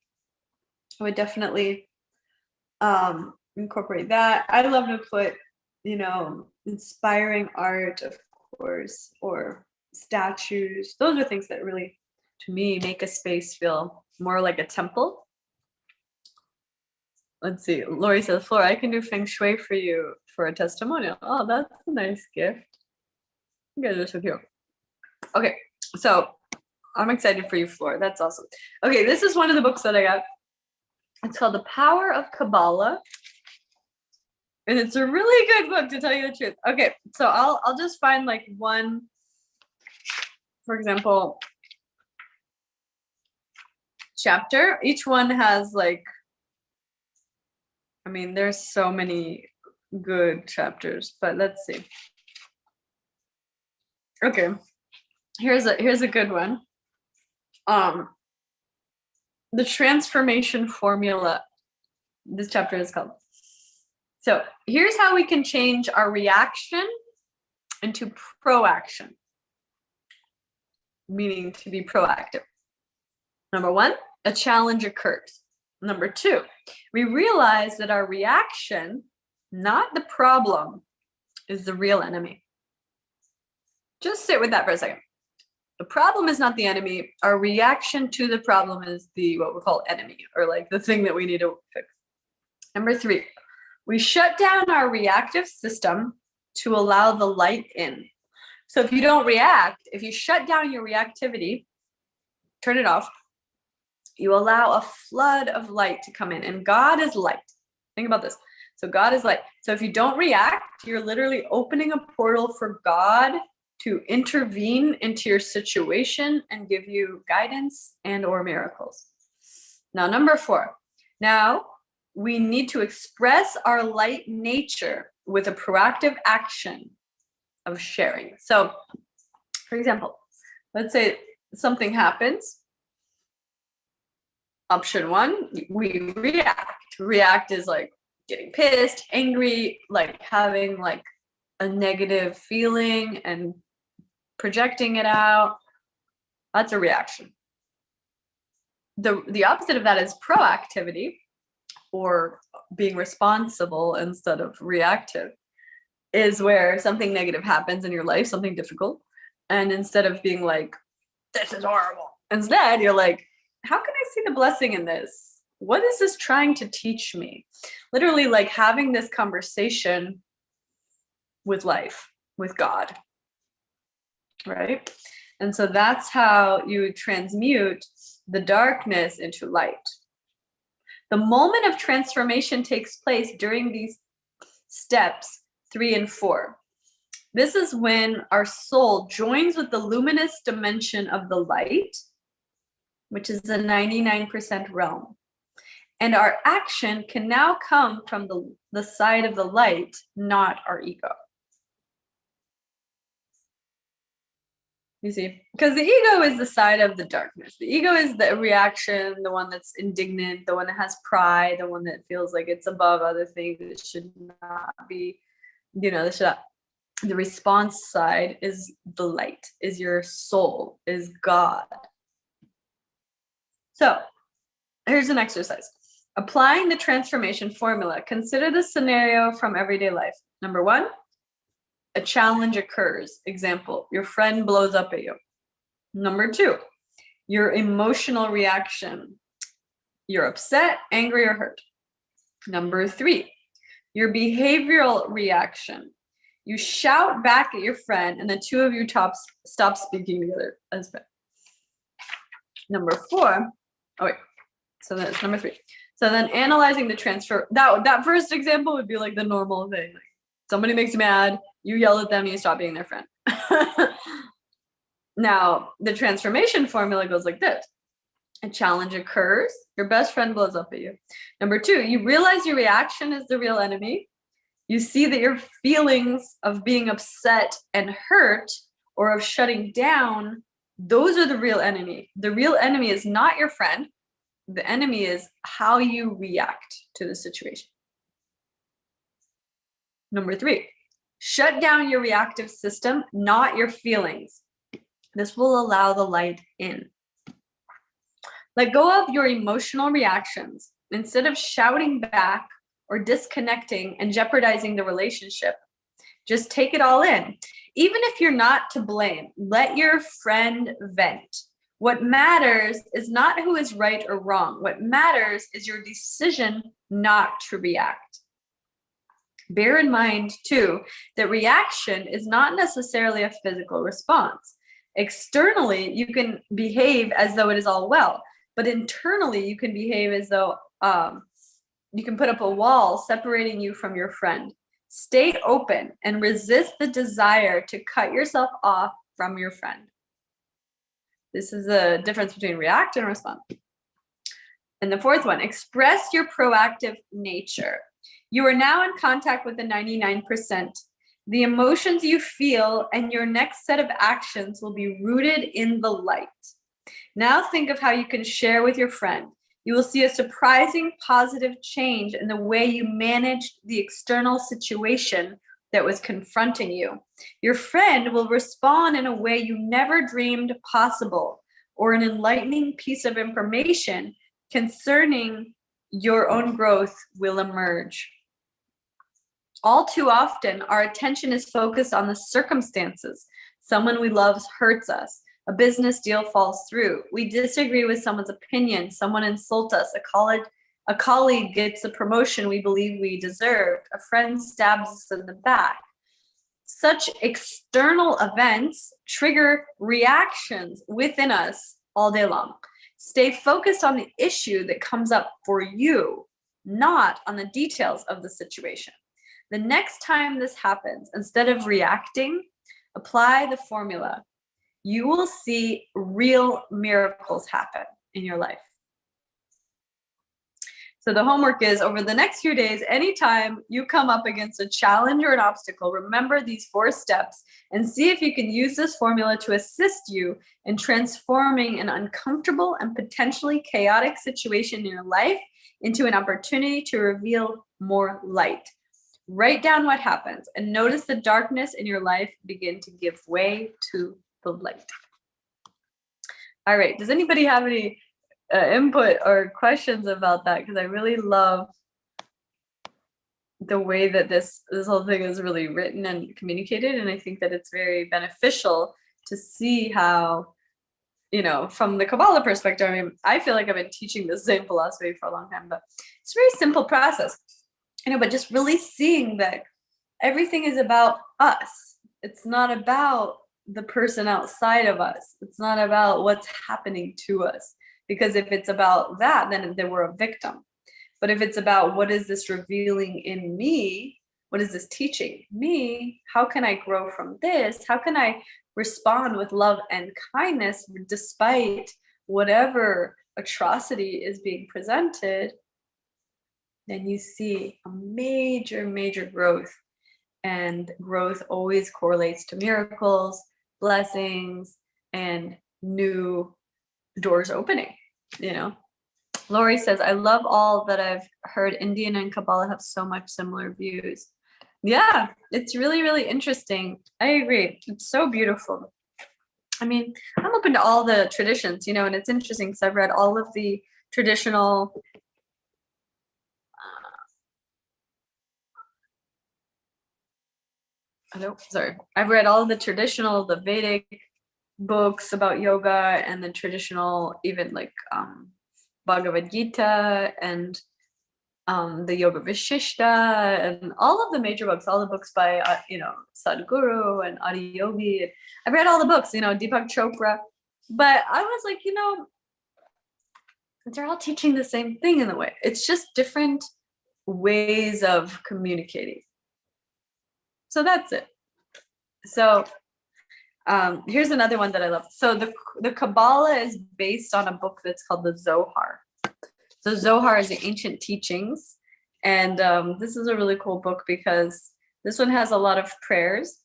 I would definitely incorporate that. I love to put, inspiring art, of course, or statues. Those are things that really, to me, make a space feel more like a temple. Let's see. Lori says, Flora, I can do Feng Shui for you for a testimonial. Oh, that's a nice gift. You guys are so cute. Okay, so I'm excited for you, Flora. That's awesome. Okay, this is one of the books that I got. It's called The Power of Kabbalah. And it's a really good book, to tell you the truth. Okay, so I'll just find one, for example, chapter. Each one has there's so many good chapters, but let's see. Okay, here's a good one. The transformation formula. This chapter is called. So here's how we can change our reaction into proaction, meaning to be proactive. Number one, a challenge occurs. Number 2, we realize that our reaction, not the problem, is the real enemy. Just sit with that for a second. The problem is not the enemy. Our reaction to the problem is the what we call enemy, or like the thing that we need to fix. Number 3, we shut down our reactive system to allow the light in. So if you don't react, if you shut down your reactivity, turn it off, you allow a flood of light to come in. And God is light. Think about this. So God is light. So if you don't react, you're literally opening a portal for God to intervene into your situation and give you guidance and or miracles. Now, number 4. Now, we need to express our light nature with a proactive action of sharing. So, for example, let's say something happens. Option 1, we react. React is like getting pissed, angry, like having like a negative feeling and projecting it out. That's a reaction. The opposite of that is proactivity, or being responsible instead of reactive, is where something negative happens in your life, something difficult, and instead of being like, this is horrible, instead you're like, how can I see the blessing in this? What is this trying to teach me? Literally like having this conversation with life, with God, right? And so that's how you transmute the darkness into light. The moment of transformation takes place during these steps 3 and 4. This is when our soul joins with the luminous dimension of the light, which is the 99% realm. And our action can now come from the side of the light, not our ego. You see, because the ego is the side of the darkness. The ego is the reaction, the one that's indignant, the one that has pride, the one that feels like it's above other things. It should not be, the response side is the light, is your soul, is God. So here's an exercise. Applying the transformation formula. Consider the scenario from everyday life. Number 1, a challenge occurs. Example, your friend blows up at you. Number 2, your emotional reaction. You're upset, angry, or hurt. Number 3, your behavioral reaction. You shout back at your friend and the two of you stop speaking together as friends. Number 4, so that's number 3. So then analyzing the transfer, that first example would be like the normal thing. Like somebody makes you mad, you yell at them, you stop being their friend. Now, the transformation formula goes like this. A challenge occurs, your best friend blows up at you. Number 2, you realize your reaction is the real enemy. You see that your feelings of being upset and hurt or of shutting down, those are the real enemy. The real enemy is not your friend. The enemy is how you react to the situation. Number 3, shut down your reactive system, not your feelings. This will allow the light in. Let go of your emotional reactions. Instead of shouting back or disconnecting and jeopardizing the relationship, just take it all in. Even if you're not to blame, let your friend vent. What matters is not who is right or wrong. What matters is your decision not to react. Bear in mind, too, that reaction is not necessarily a physical response. Externally, you can behave as though it is all well, but internally, you can behave as though you can put up a wall separating you from your friend. Stay open and resist the desire to cut yourself off from your friend. This is the difference between react and respond. And the 4th one, express your proactive nature. You are now in contact with the 99%. The emotions you feel and your next set of actions will be rooted in the light. Now think of how you can share with your friend. You will see a surprising positive change in the way you managed the external situation that was confronting you. Your friend will respond in a way you never dreamed possible. or an enlightening piece of information concerning your own growth will emerge. All too often, our attention is focused on the circumstances. Someone we love hurts us. A business deal falls through. We disagree with someone's opinion. Someone insults us. A colleague gets a promotion we believe we deserved. A friend stabs us in the back. Such external events trigger reactions within us all day long. Stay focused on the issue that comes up for you, not on the details of the situation. The next time this happens, instead of reacting, apply the formula. You will see real miracles happen in your life. So the homework is, over the next few days, anytime you come up against a challenge or an obstacle, remember these 4 steps and see if you can use this formula to assist you in transforming an uncomfortable and potentially chaotic situation in your life into an opportunity to reveal more light. Write down what happens and notice the darkness in your life begin to give way to the light. All right, does anybody have any input or questions about that? Because I really love the way that this whole thing is really written and communicated, and I think that it's very beneficial to see how, from the Kabbalah perspective, I mean, I feel like I've been teaching the same philosophy for a long time, but it's a very simple process, but just really seeing that everything is about us. It's not about the person outside of us. It's not about what's happening to us. Because if it's about that, then we're a victim. But if it's about what is this revealing in me, what is this teaching me, how can I grow from this? How can I respond with love and kindness despite whatever atrocity is being presented? Then you see a major, major growth. And growth always correlates to miracles, blessings, and new doors opening. Lori says, I love all that I've heard. Indian and Kabbalah have so much similar views. Yeah, it's really, really interesting. I agree. It's so beautiful. I mean, I'm open to all the traditions, and it's interesting because I've read all of the traditional I've read all the traditional, the Vedic books about yoga, and the traditional, even like Bhagavad Gita and the Yoga Vishishta, and all of the major books, all the books by Sadhguru and Adiyogi. I've read all the books, Deepak Chopra, but I was like, they're all teaching the same thing in a way. It's just different ways of communicating. So that's it. So here's another one that I love. So the Kabbalah is based on a book that's called the Zohar. So Zohar is the ancient teachings. And this is a really cool book because this one has a lot of prayers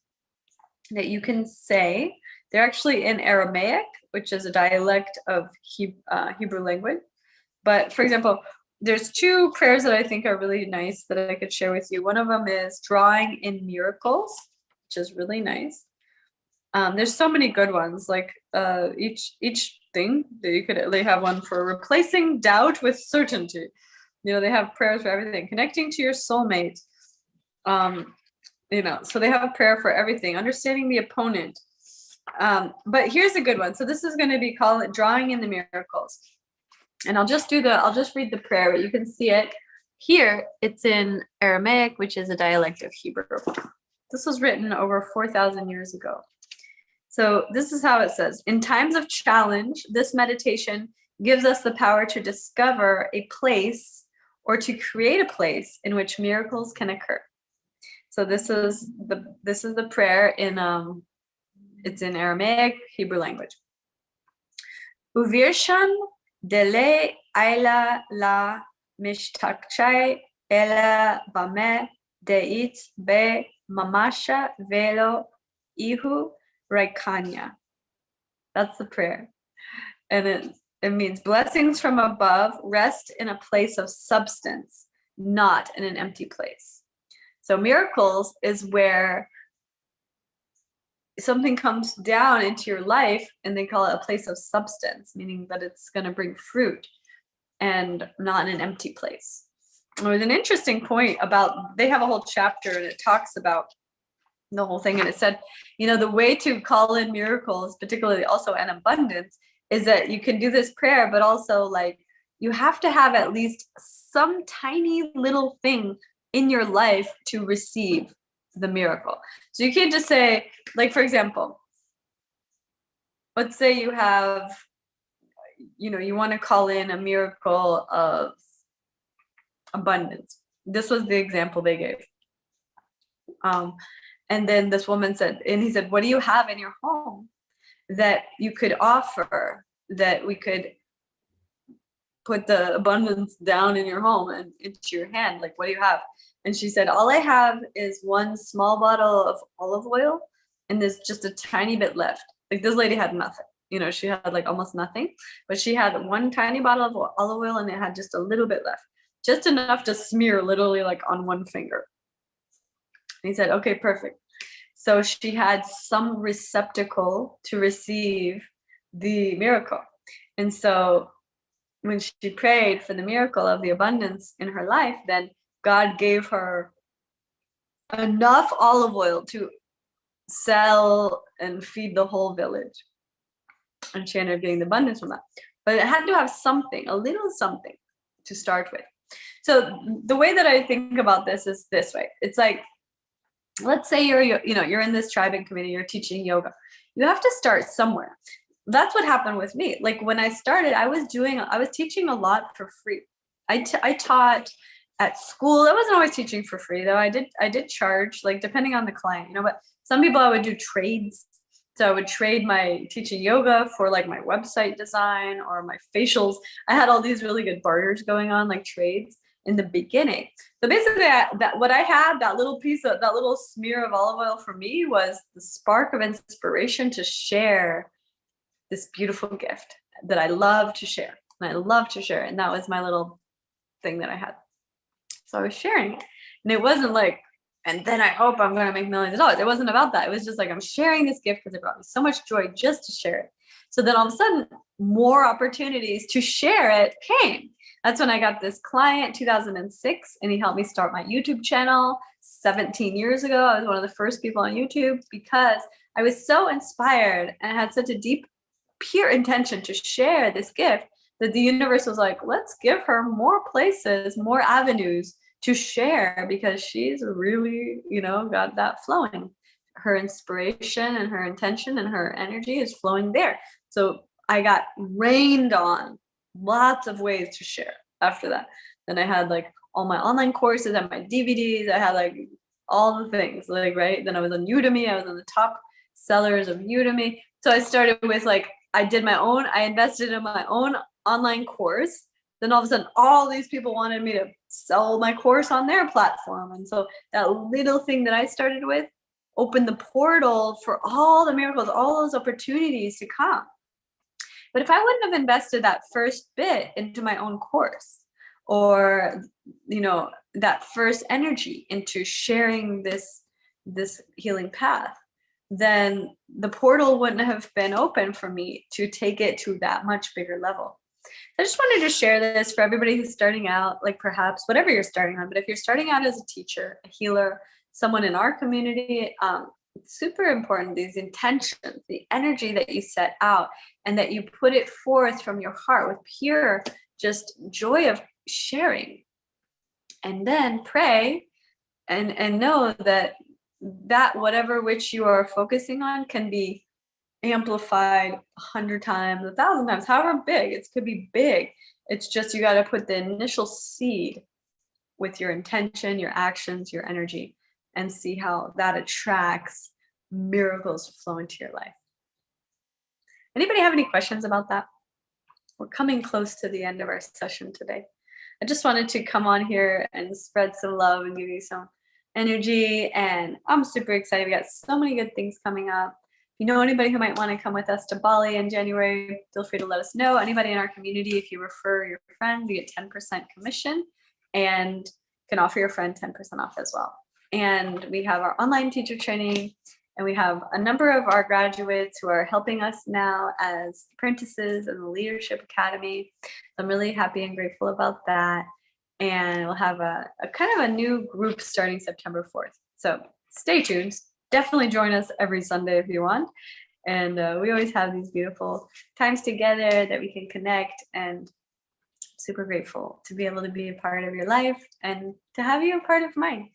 that you can say. They're actually in Aramaic, which is a dialect of Hebrew language. But for example, there's 2 prayers that I think are really nice that I could share with you. One of them is drawing in miracles, which is really nice. There's so many good ones, like each thing that they have one for replacing doubt with certainty. They have prayers for everything. Connecting to your soulmate. So they have a prayer for everything. Understanding the opponent. But here's a good one. So this is going to be called drawing in the miracles. And I'll just read the prayer, but you can see it here. It's in Aramaic, which is a dialect of Hebrew. This was written over 4,000 years ago. So this is how it says. In times of challenge, this meditation gives us the power to discover a place or to create a place in which miracles can occur. So this is the prayer in it's in Aramaic, Hebrew language. Uvirshan dele aila la mishtakchai ela bame deit be mamasha velo ihu raikanya. That's the prayer. And it means blessings from above rest in a place of substance, not in an empty place. So miracles is where something comes down into your life, and they call it a place of substance, meaning that it's going to bring fruit and not an empty place. There was an interesting point about, they have a whole chapter and it talks about the whole thing. And it said, the way to call in miracles, particularly also an abundance, is that you can do this prayer, but also like you have to have at least some tiny little thing in your life to receive the miracle. So you can't just say, like, for example, let's say you have, you want to call in a miracle of abundance. This was the example they gave. And then this woman said, and he said, what do you have in your home that you could offer, that we could put the abundance down in your home and into your hand? Like, what do you have? And she said, all I have is one small bottle of olive oil, and there's just a tiny bit left. Like, this lady had nothing. She had like almost nothing, but she had one tiny bottle of olive oil, and it had just a little bit left, just enough to smear literally like on one finger. And he said, okay, perfect. So she had some receptacle to receive the miracle. And so when she prayed for the miracle of the abundance in her life, then God gave her enough olive oil to sell and feed the whole village. And she ended up getting the abundance from that. But it had to have something, a little something to start with. So the way that I think about this is this way. It's like, let's say you're in this tribe and community, you're teaching yoga. You have to start somewhere. That's what happened with me. Like, when I started, I was teaching a lot for free. I taught at school. I wasn't always teaching for free though. I did charge, like, depending on the client, but some people I would do trades. So I would trade my teaching yoga for like my website design or my facials. I had all these really good barters going on, like trades in the beginning. So basically what I had, that little smear of olive oil for me was the spark of inspiration to share this beautiful gift that I love to share. And I love to share it. And that was my little thing that I had. So I was sharing it. And it wasn't like, and then I hope I'm going to make millions of dollars. It wasn't about that. It was just like, I'm sharing this gift because it brought me so much joy just to share it. So then all of a sudden, more opportunities to share it came. That's when I got this client, 2006, and he helped me start my YouTube channel 17 years ago. I was one of the first people on YouTube because I was so inspired and had such a deep, pure intention to share this gift that the universe was like, let's give her more places, more avenues to share, because she's really, got that flowing. Her inspiration and her intention and her energy is flowing there. So I got rained on lots of ways to share after that. Then I had like all my online courses and my DVDs. I had like all the things, like, right? Then I was on Udemy. I was on the top sellers of Udemy. So I started with like, I invested in my own online course. Then all of a sudden, all these people wanted me to sell my course on their platform. And so that little thing that I started with opened the portal for all the miracles, all those opportunities to come. But if I wouldn't have invested that first bit into my own course, or, that first energy into sharing this healing path, then the portal wouldn't have been open for me to take it to that much bigger level. I just wanted to share this for everybody who's starting out, like perhaps whatever you're starting on, but if you're starting out as a teacher, a healer, someone in our community, it's super important, these intentions, the energy that you set out and that you put it forth from your heart with pure just joy of sharing. And then pray and know that whatever which you are focusing on can be amplified 100 times, 1,000 times, however big. It could be big. It's just you got to put the initial seed with your intention, your actions, your energy, and see how that attracts miracles to flow into your life. Anybody have any questions about that? We're coming close to the end of our session today. I just wanted to come on here and spread some love and give you some energy, and I'm super excited. We got so many good things coming up. If you know anybody who might want to come with us to Bali in January, feel free to let us know. Anybody in our community, if you refer your friend, you get 10% commission and can offer your friend 10% off as well. And we have our online teacher training And we have a number of our graduates who are helping us now as apprentices in the Leadership Academy. I'm really happy and grateful about that. And we'll have a kind of a new group starting September 4th. So stay tuned. Definitely join us every Sunday if you want. And we always have these beautiful times together that we can connect, and super grateful to be able to be a part of your life and to have you a part of mine.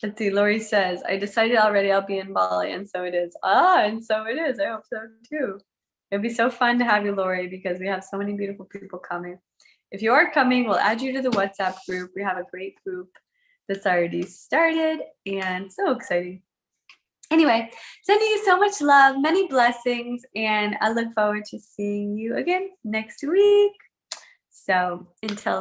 Let's see, Lori says, I decided already I'll be in Bali, and so it is. And so it is. I hope so too. It'd be so fun to have you, Lori, because we have so many beautiful people coming. If you are coming, we'll add you to the WhatsApp group. We have a great group that's already started, and so exciting. Anyway, sending you so much love, many blessings, and I look forward to seeing you again next week. So until